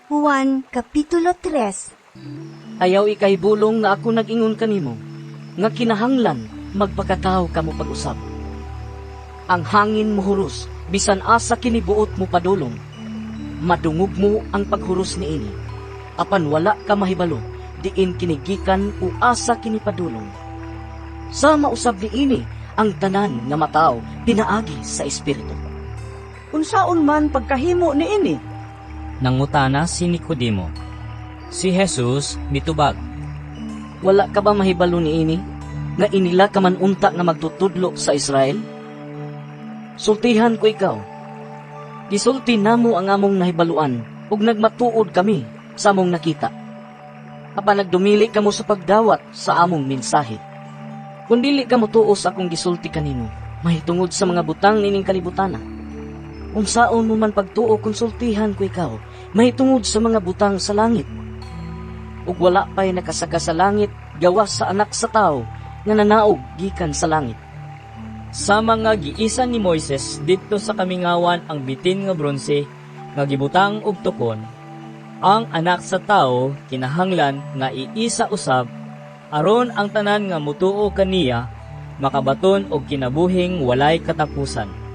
Juan Kapitulo 3. Ayaw ikahibulong nga ako nag-ingon kanimo, nga kinahanglan magpakatao kamo pag-usap. Ang hangin mohuros, bisan asa kinibuot mo padulong. Madungog mo ang paghuros niini. Apan wala ka mahibalo, diin kinigikan o asa kinipadulong. Sa mausab niini, ang tanan nga matao pinaagi sa espiritu. Unsaon man pagkahimo niini? Nangutana si Nicodemo. Si Jesus mitubag. Wala ka ba mahibalo niini, nga inila ka man unta nga magtutudlo sa Israel? Sultihan ko ikaw. Gisulti namo ang among nahibaluan, ug nagmatuod kami sa among nakita. Apan nagdumili kamo sa pagdawat sa among mensahe. Kung dili ka motuos akong gisulti kanino, mahitungod sa mga butang nining kalibutana. Unsaon mo man pagtuo konsultihan ko ikaw, mahitungod sa mga butang sa langit. Ug wala pa'y nakasaka sa langit, gawas sa anak sa tao, nga nanaog gikan sa langit. Sa mga giisan ni Moises didto sa kamingawan ang bitin nga bronse nga gibutang og tukon, ang anak sa tao kinahanglan nga iisa usab aron ang tanan nga mutuo kaniya makabaton og kinabuhing walay katapusan.